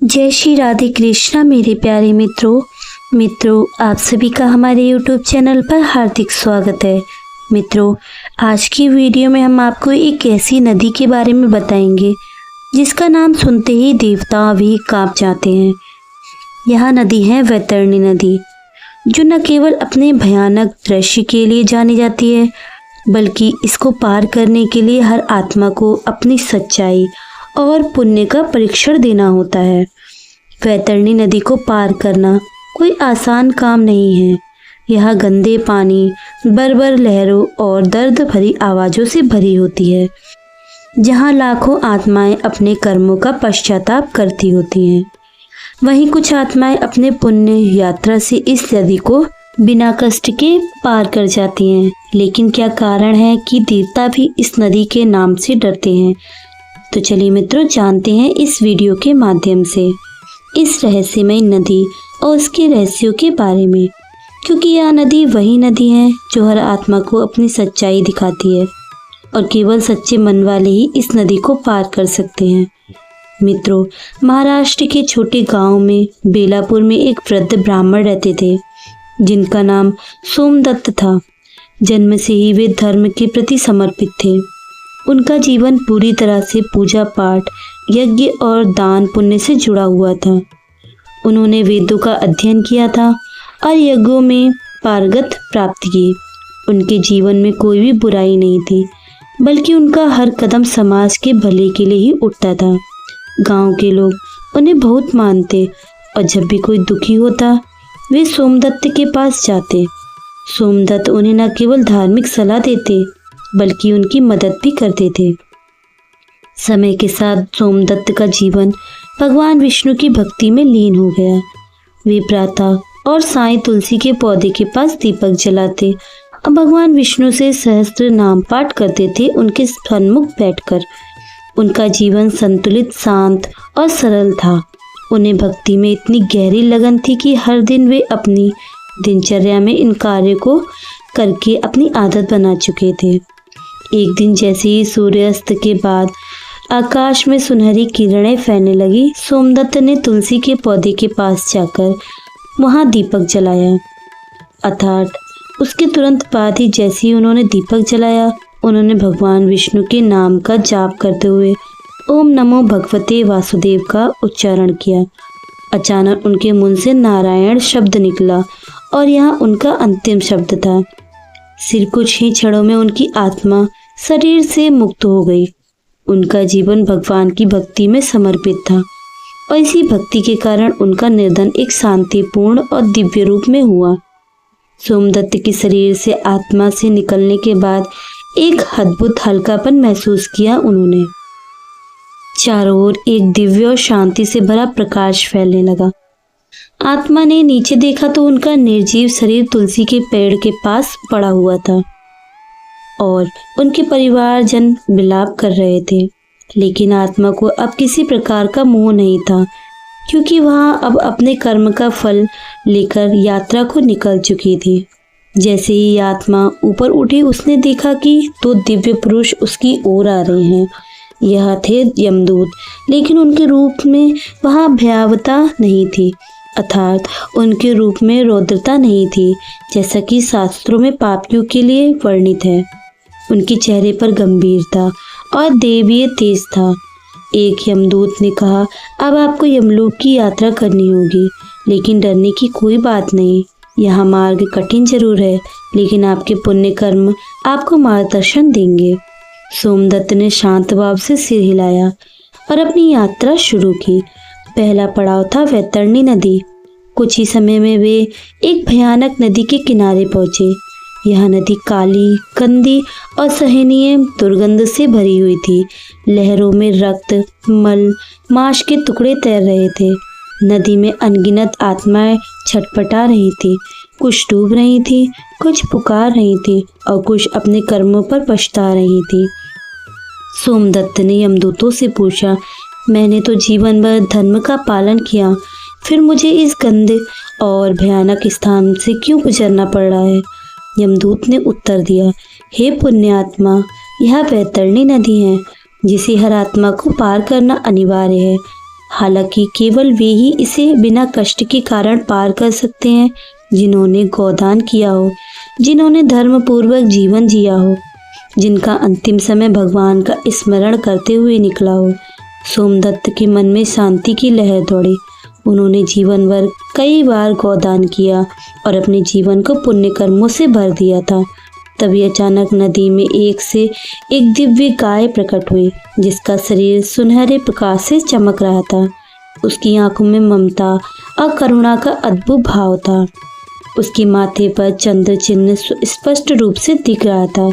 जय श्री राधे कृष्णा मेरे प्यारे मित्रों आप सभी का हमारे YouTube चैनल पर हार्दिक स्वागत है। मित्रों, आज की वीडियो में हम आपको एक ऐसी नदी के बारे में बताएंगे जिसका नाम सुनते ही देवता भी कांप जाते हैं। यह नदी है वैतरणी नदी, जो न केवल अपने भयानक दृश्य के लिए जानी जाती है बल्कि इसको पार करने के लिए हर आत्मा को अपनी सच्चाई और पुण्य का परीक्षण देना होता है। वैतरणी नदी को पार करना कोई आसान काम नहीं है। यह गंदे पानी, बर्बर लहरों और दर्द भरी आवाज़ों से भरी होती है, जहाँ लाखों आत्माएं अपने कर्मों का पश्चाताप करती होती हैं। वहीं कुछ आत्माएं अपने पुण्य यात्रा से इस नदी को बिना कष्ट के पार कर जाती हैं। लेकिन क्या कारण है कि देवता भी इस नदी के नाम से डरते हैं? तो चलिए मित्रों, जानते हैं इस वीडियो के माध्यम से इस रहस्यमय नदी और उसके रहस्यों के बारे में, क्योंकि यह नदी वही नदी है जो हर आत्मा को अपनी सच्चाई दिखाती है और केवल सच्चे मन वाले ही इस नदी को पार कर सकते हैं। मित्रों, महाराष्ट्र के छोटे गांव में बेलापुर में एक वृद्ध ब्राह्मण रहते थे जिनका नाम सोमदत्त था। जन्म से ही वे धर्म के प्रति समर्पित थे। उनका जीवन पूरी तरह से पूजा पाठ, यज्ञ और दान पुण्य से जुड़ा हुआ था। उन्होंने वेदों का अध्ययन किया था और यज्ञों में पारंगत प्राप्त की। उनके जीवन में कोई भी बुराई नहीं थी, बल्कि उनका हर कदम समाज के भले के लिए ही उठता था। गांव के लोग उन्हें बहुत मानते और जब भी कोई दुखी होता वे सोमदत्त के पास जाते। सोमदत्त उन्हें न केवल धार्मिक सलाह देते बल्कि उनकी मदद भी करते थे। समय के साथ सोमदत्त का जीवन भगवान विष्णु की भक्ति में लीन हो गया। वे प्रातः और सायं तुलसी के पौधे के पास दीपक जलाते और भगवान विष्णु से सहस्त्र नाम पाठ करते थे उनके सन्मुख बैठकर। उनका जीवन संतुलित, शांत और सरल था। उन्हें भक्ति में इतनी गहरी लगन थी कि हर दिन वे अपनी दिनचर्या में इन कार्यों को करके अपनी आदत बना चुके थे। एक दिन जैसे ही सूर्यास्त के बाद आकाश में सुनहरी किरणें फैलने लगी, सोमदत्त ने तुलसी के पौधे के पास जाकर वहां दीपक जलाया। अर्थात उसके तुरंत बाद ही जैसे ही उन्होंने दीपक जलाया, उन्होंने भगवान विष्णु के नाम का जाप करते हुए ओम नमो भगवते वासुदेव का उच्चारण किया। अचानक उनके मुंह से नारायण शब्द निकला और यह उनका अंतिम शब्द था। सिर्फ कुछ ही क्षणों में उनकी आत्मा शरीर से मुक्त हो गई। उनका जीवन भगवान की भक्ति में समर्पित था और इसी भक्ति के कारण उनका निर्धन एक शांतिपूर्ण और दिव्य रूप में हुआ। सोमदत्त के शरीर से आत्मा से निकलने के बाद एक अद्भुत हल्कापन महसूस किया उन्होंने। चारों ओर एक दिव्य और शांति से भरा प्रकाश फैलने लगा। आत्मा ने नीचे देखा तो उनका निर्जीव शरीर तुलसी के पेड़ के पास पड़ा हुआ था और उनके परिवारजन विलाप कर रहे थे। लेकिन आत्मा को अब किसी प्रकार का मोह नहीं था, क्योंकि वह अब अपने कर्म का फल लेकर यात्रा को निकल चुकी थी। जैसे ही आत्मा ऊपर उठी, उसने देखा कि दो दिव्य पुरुष उसकी ओर आ रहे हैं। यह थे यमदूत, लेकिन उनके रूप में वह भयावहता नहीं थी, अर्थात उनके रूप में रौद्रता नहीं थी, जैसा कि शास्त्रों में पापियों के लिए वर्णित है। उनके चेहरे पर गंभीरता और दैवीय तेज था। एक यमदूत ने कहा, अब आपको यमलोक की यात्रा करनी होगी, लेकिन डरने की कोई बात नहीं। यह मार्ग कठिन जरूर है, लेकिन आपके पुण्य कर्म आपको मार्गदर्शन देंगे। सोमदत्त ने शांत भाव से सिर हिलाया और अपनी यात्रा शुरू की। पहला पड़ाव था वैतरणी नदी। कुछ ही समय में वे एक भयानक नदी के किनारे पहुंचे। यह नदी काली, गंदी और सहनीय दुर्गंध से भरी हुई थी। लहरों में रक्त, मल, मांस के टुकड़े तैर रहे थे। नदी में अनगिनत आत्माएं छटपटा रही थी। कुछ डूब रही थी, कुछ पुकार रही थी और कुछ अपने कर्मों पर पछता रही थी। सोमदत्त ने यमदूतों से पूछा, मैंने तो जीवन भर धर्म का पालन किया, फिर मुझे इस गंदे और भयानक स्थान से क्यों गुजरना पड़ रहा है? यमदूत ने उत्तर दिया, हे पुण्यात्मा, यह वैतरणी नदी है जिसे हर आत्मा को पार करना अनिवार्य है। हालांकि केवल वे ही इसे बिना कष्ट के कारण पार कर सकते हैं जिन्होंने गोदान किया हो, जिन्होंने धर्म पूर्वक जीवन जिया हो, जिनका अंतिम समय भगवान का स्मरण करते हुए निकला हो। सोमदत्त के मन में शांति की लहर दौड़ी। उन्होंने जीवन भर कई बार गोदान किया और अपने जीवन को पुण्य कर्मों से भर दिया था। तभी अचानक नदी में एक से एक दिव्य गाय प्रकट हुई, जिसका शरीर सुनहरे प्रकाश से चमक रहा था। उसकी आंखों में ममता और करुणा का अद्भुत भाव था। उसके माथे पर चंद्र चिन्ह स्पष्ट रूप से दिख रहा था।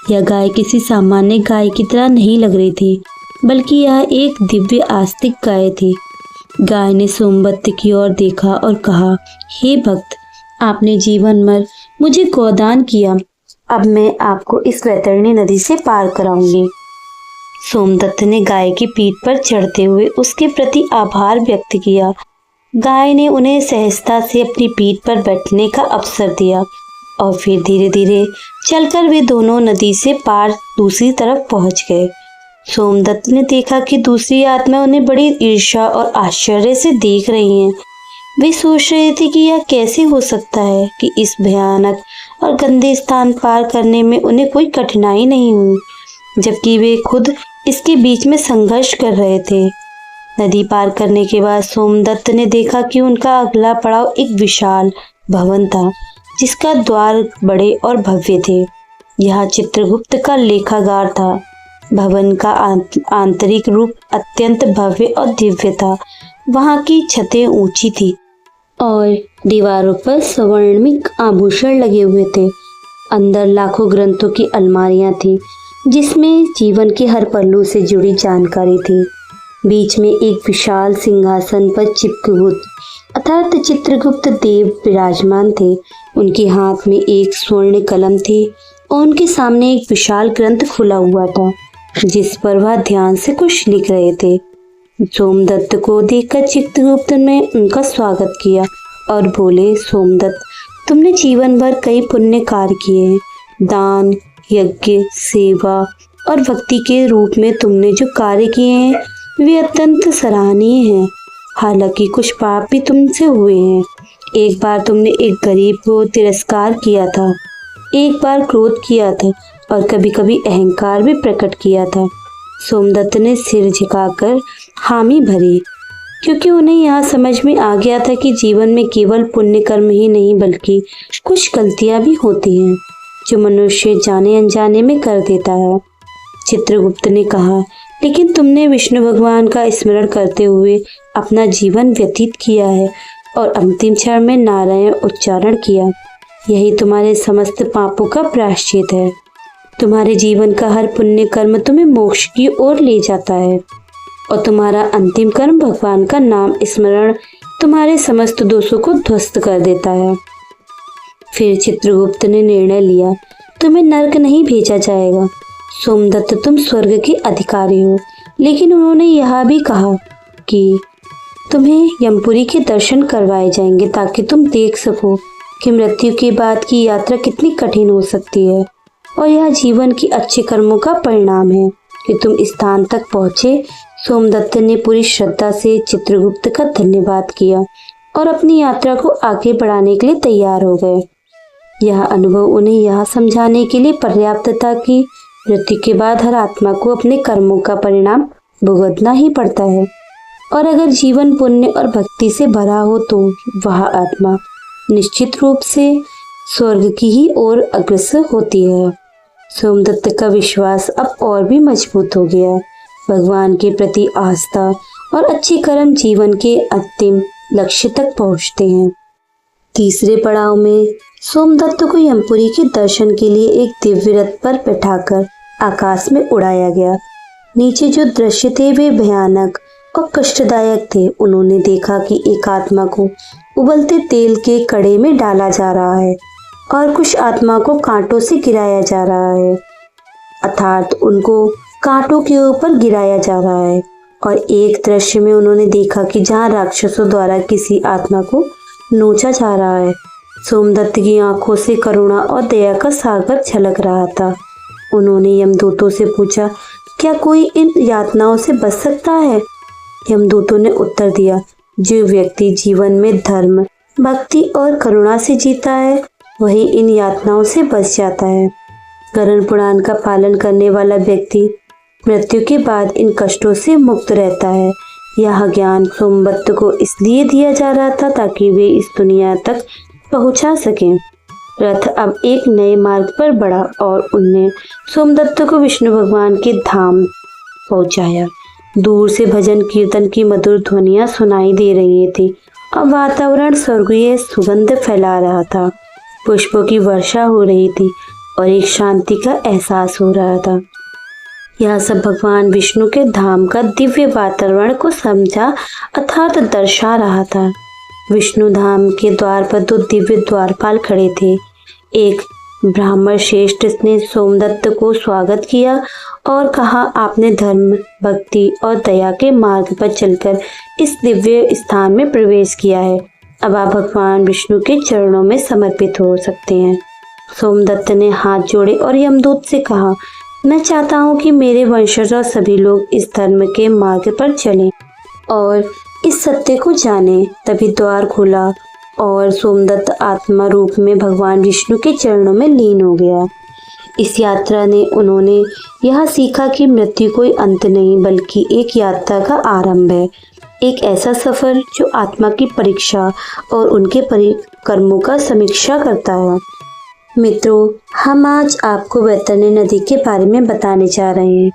यह गाय किसी सामान्य गाय की तरह नहीं लग रही थी, बल्कि यह एक दिव्य आस्तिक गाय थी। गाय ने सोमदत्त की ओर देखा और कहा, हे भक्त, आपने जीवन भर मुझे गोदान किया, अब मैं आपको इस वैतरणी नदी से पार कराऊंगी। सोमदत्त ने गाय की पीठ पर चढ़ते हुए उसके प्रति आभार व्यक्त किया। गाय ने उन्हें सहजता से अपनी पीठ पर बैठने का अवसर दिया और फिर धीरे धीरे चलकर वे दोनों नदी से पार दूसरी तरफ पहुंच गए। सोमदत्त ने देखा कि दूसरी आत्मा उन्हें बड़ी ईर्ष्या और आश्चर्य से देख रही हैं। वे सोच रहे थे कि यह कैसे हो सकता है कि इस भयानक और गंदे स्थान पार करने में उन्हें कोई कठिनाई नहीं हुई, जबकि वे खुद इसके बीच में संघर्ष कर रहे थे। नदी पार करने के बाद सोमदत्त ने देखा कि उनका अगला पड़ाव एक विशाल भवन था, जिसका द्वार बड़े और भव्य थे। यह चित्रगुप्त का लेखागार था। भवन का आंतरिक रूप अत्यंत भव्य और दिव्य था। वहां की छतें ऊंची थी और दीवारों पर स्वर्णिक आभूषण लगे हुए थे। अंदर लाखों ग्रंथों की अलमारियां थी, जिसमें जीवन के हर पहलू से जुड़ी जानकारी थी। बीच में एक विशाल सिंहासन पर चित्रगुप्त अर्थात चित्रगुप्त देव विराजमान थे। उनके हाथ में एक स्वर्ण कलम थी और उनके सामने एक विशाल ग्रंथ खुला हुआ था, जिस पर वह ध्यान से कुछ लिख रहे थे। सोमदत्त को देखकर चित्रगुप्त ने उनका स्वागत किया और बोले, सोमदत्त, तुमने जीवन भर कई पुण्य कार्य किए हैं। दान, यज्ञ, सेवा और भक्ति के रूप में तुमने जो कार्य किए हैं वे अत्यंत सराहनीय हैं। हालांकि कुछ पाप भी तुमसे हुए हैं। एक बार तुमने एक गरीब को तिरस्कार किया था, एक बार क्रोध किया था और कभी कभी अहंकार भी प्रकट किया था। सोमदत्त ने सिर झुकाकर हामी भरी, क्योंकि उन्हें यह समझ में आ गया था कि जीवन में केवल पुण्य कर्म ही नहीं बल्कि कुछ गलतियां भी होती हैं, जो मनुष्य जाने अनजाने में कर देता है। चित्रगुप्त ने कहा, लेकिन तुमने विष्णु भगवान का स्मरण करते हुए अपना जीवन व्यतीत किया है और अंतिम क्षण में नारायण उच्चारण किया। यही तुम्हारे समस्त पापों का प्रायश्चित है। तुम्हारे जीवन का हर पुण्य कर्म तुम्हें मोक्ष की ओर ले जाता है और तुम्हारा अंतिम कर्म भगवान का नाम स्मरण तुम्हारे समस्त दोषों को ध्वस्त कर देता है। फिर चित्रगुप्त ने निर्णय लिया, तुम्हें नरक नहीं भेजा जाएगा। सोमदत्त, तुम स्वर्ग के अधिकारी हो। लेकिन उन्होंने यह भी कहा कि तुम्हें यमपुरी के दर्शन करवाए जाएंगे ताकि तुम देख सको कि मृत्यु के बाद की यात्रा कितनी कठिन हो सकती है और यह जीवन की अच्छे कर्मों का परिणाम है कि तुम इस स्थान तक पहुंचे। सोमदत्त ने पूरी श्रद्धा से चित्रगुप्त का धन्यवाद किया और अपनी यात्रा को आगे बढ़ाने के लिए तैयार हो गए। यह अनुभव उन्हें यह समझाने के लिए पर्याप्त था कि मृत्यु के बाद हर आत्मा को अपने कर्मों का परिणाम भुगतना ही पड़ता है और अगर जीवन पुण्य और भक्ति से भरा हो तो वह आत्मा निश्चित रूप से स्वर्ग की ही ओर अग्रसर होती है। सोमदत्त का विश्वास अब और भी मजबूत हो गया। भगवान के प्रति आस्था और अच्छे कर्म जीवन के अंतिम लक्ष्य तक पहुंचते हैं। तीसरे पड़ाव में सोमदत्त को यमपुरी के दर्शन के लिए एक दिव्य रथ पर बैठाकर आकाश में उड़ाया गया। नीचे जो दृश्य थे वे भयानक और कष्टदायक थे। उन्होंने देखा कि एक आत्मा को उबलते तेल के कड़े में डाला जा रहा है और कुछ आत्मा को कांटों से गिराया जा रहा है, अर्थात उनको कांटों के ऊपर गिराया जा रहा है। और एक दृश्य में उन्होंने देखा कि जहाँ राक्षसों द्वारा किसी आत्मा को नोचा जा रहा है। सोमदत्त की आंखों से करुणा और दया का सागर छलक रहा था। उन्होंने यमदूतों से पूछा, क्या कोई इन यातनाओं से बच सकता है? यमदूतों ने उत्तर दिया, जो व्यक्ति जीवन में धर्म, भक्ति और करुणा से जीता है वही इन यातनाओं से बच जाता है। गरुड़ पुराण का पालन करने वाला व्यक्ति मृत्यु के बाद इन कष्टों से मुक्त रहता है। यह ज्ञान सोमदत्त को इसलिए दिया जा रहा था ताकि वे इस दुनिया तक पहुंचा सकें। रथ अब एक नए मार्ग पर बढ़ा और उनने सोमदत्त को विष्णु भगवान के धाम पहुंचाया। दूर से भजन कीर्तन की मधुर ध्वनियां सुनाई दे रही थी और वातावरण स्वर्गीय सुगंध फैला रहा था। पुष्पों की वर्षा हो रही थी और एक शांति का एहसास हो रहा था। यह सब भगवान विष्णु के धाम का दिव्य वातावरण को समझा अर्थात दर्शा रहा था। विष्णु धाम के द्वार पर दो दिव्य द्वारपाल खड़े थे। एक ब्राह्मण श्रेष्ठ ने सोमदत्त को स्वागत किया और कहा, आपने धर्म, भक्ति और दया के मार्ग पर चलकर इस दिव्य स्थान में प्रवेश किया है। अब आप भगवान विष्णु के चरणों में समर्पित हो सकते हैं। सोमदत्त ने हाथ जोड़े और यमदूत से कहा, मैं चाहता हूँ कि मेरे वंशज और सभी लोग इस धर्म के मार्ग पर चलें और इस सत्य को जानें। तभी द्वार खुला और सोमदत्त आत्मा रूप में भगवान विष्णु के चरणों में लीन हो गया। इस यात्रा ने उन्होंने यह सीखा कि मृत्यु कोई अंत नहीं बल्कि एक यात्रा का आरंभ है, एक ऐसा सफर जो आत्मा की परीक्षा और उनके कर्मों का समीक्षा करता है। मित्रों, हम आज आपको वैतरणी नदी के बारे में बताने जा रहे हैं।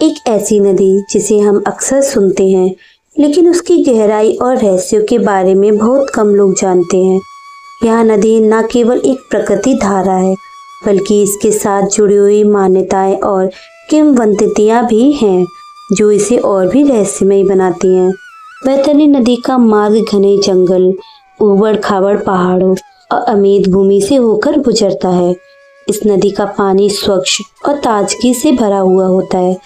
एक ऐसी नदी जिसे हम अक्सर सुनते हैं लेकिन उसकी गहराई और रहस्यों के बारे में बहुत कम लोग जानते हैं। यह नदी न केवल एक प्रकृति धारा है बल्कि इसके साथ जुड़ी हुई मान्यताएं और किंवदंतियां भी हैं जो इसे और भी रहस्यमय बनाती हैं। वैतरणी नदी का मार्ग घने जंगल, ऊबड़ खाबड़ पहाड़ों और अमीर भूमि से होकर गुजरता है। इस नदी का पानी स्वच्छ और ताजगी से भरा हुआ होता है।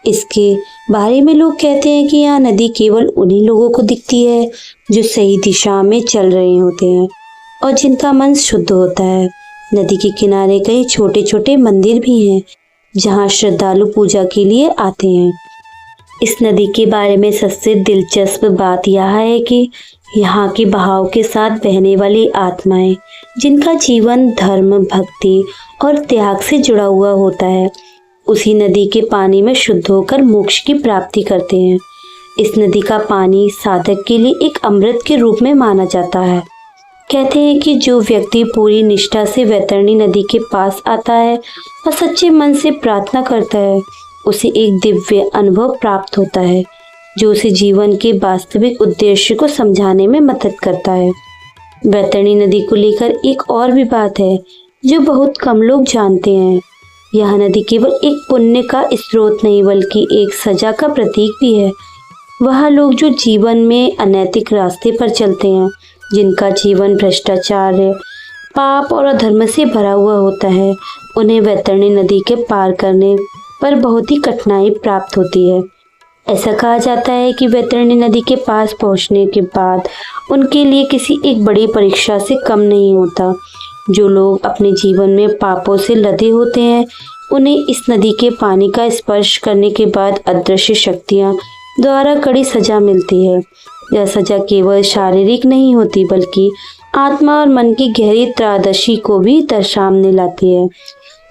इसके बारे में लोग कहते हैं कि यह नदी केवल उन्हीं लोगों को दिखती है जो सही दिशा में चल रहे होते हैं और जिनका मन शुद्ध होता है। नदी के किनारे कई छोटे छोटे मंदिर भी हैं जहां श्रद्धालु पूजा के लिए आते हैं। इस नदी के बारे में सबसे दिलचस्प बात यह है कि यहाँ के बहाव के साथ बहने वाली आत्माएं जिनका जीवन धर्म, भक्ति और त्याग से जुड़ा हुआ होता है उसी नदी के पानी में शुद्ध होकर मोक्ष की प्राप्ति करते हैं। इस नदी का पानी साधक के लिए एक अमृत के रूप में माना जाता है। कहते हैं कि जो व्यक्ति पूरी निष्ठा से वैतरणी नदी के पास आता है और सच्चे मन से प्रार्थना करता है उसे एक दिव्य अनुभव प्राप्त होता है जो उसे जीवन के वास्तविक उद्देश्य को समझाने में मदद करता है। वैतरणी नदी को लेकर एक और भी बात है जो बहुत कम लोग जानते हैं। यह नदी केवल एक पुण्य का स्रोत नहीं बल्कि एक सजा का प्रतीक भी है। वह लोग जो जीवन में अनैतिक रास्ते पर चलते हैं, जिनका जीवन भ्रष्टाचार, पाप और अधर्म से भरा हुआ होता है, उन्हें वैतरणी नदी के पार करने पर बहुत ही कठिनाई प्राप्त होती है। ऐसा कहा जाता है कि वैतरणी नदी के पास पहुंचने के बाद उनके लिए किसी एक बड़ी परीक्षा से कम नहीं होता। जो लोग अपने जीवन में पापों से लदे होते हैं उन्हें इस नदी के पानी का स्पर्श करने के बाद अदृश्य शक्तियां द्वारा कड़ी सजा मिलती है। यह सजा केवल शारीरिक नहीं होती बल्कि आत्मा और मन की गहरी त्रासदी को भी सामने लाती है।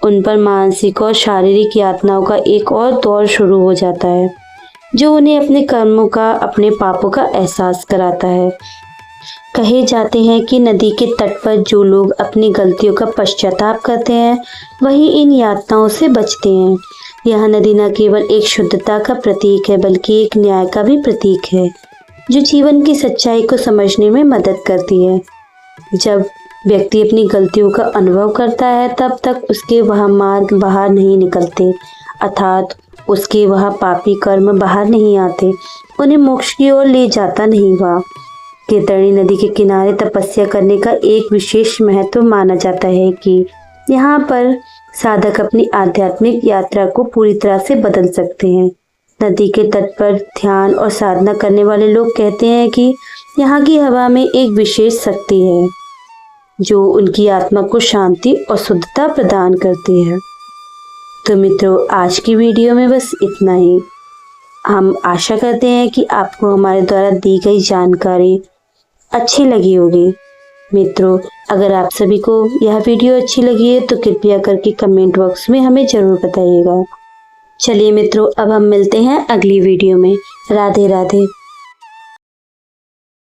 उन पर मानसिक और शारीरिक यातनाओं का एक और दौर शुरू हो जाता है जो उन्हें अपने कर्मों का, अपने पापों का एहसास कराता है। कहे जाते हैं कि नदी के तट पर जो लोग अपनी गलतियों का पश्चाताप करते हैं वही इन यातनाओं से बचते हैं। यह नदी न केवल एक शुद्धता का प्रतीक है बल्कि एक न्याय का भी प्रतीक है जो जीवन की सच्चाई को समझने में मदद करती है। जब व्यक्ति अपनी गलतियों का अनुभव करता है तब तक उसके वह मार्ग बाहर नहीं निकलते, अर्थात उसके वह पापी कर्म बाहर नहीं आते, उन्हें मोक्ष की ओर ले जाता नहीं हुआ। वैतरणी नदी के किनारे तपस्या करने का एक विशेष महत्व माना जाता है कि यहाँ पर साधक अपनी आध्यात्मिक यात्रा को पूरी तरह से बदल सकते हैं। नदी के तट पर ध्यान और साधना करने वाले लोग कहते हैं कि यहाँ की हवा में एक विशेष शक्ति है जो उनकी आत्मा को शांति और शुद्धता प्रदान करती है। तो मित्रों, आज की वीडियो में बस इतना ही। हम आशा करते हैं कि आपको हमारे द्वारा दी गई जानकारी अच्छी लगी होगी। मित्रों, अगर आप सभी को यह वीडियो अच्छी लगी है तो कृपया करके कमेंट बॉक्स में हमें ज़रूर बताइएगा। चलिए मित्रों, अब हम मिलते हैं अगली वीडियो में। राधे राधे।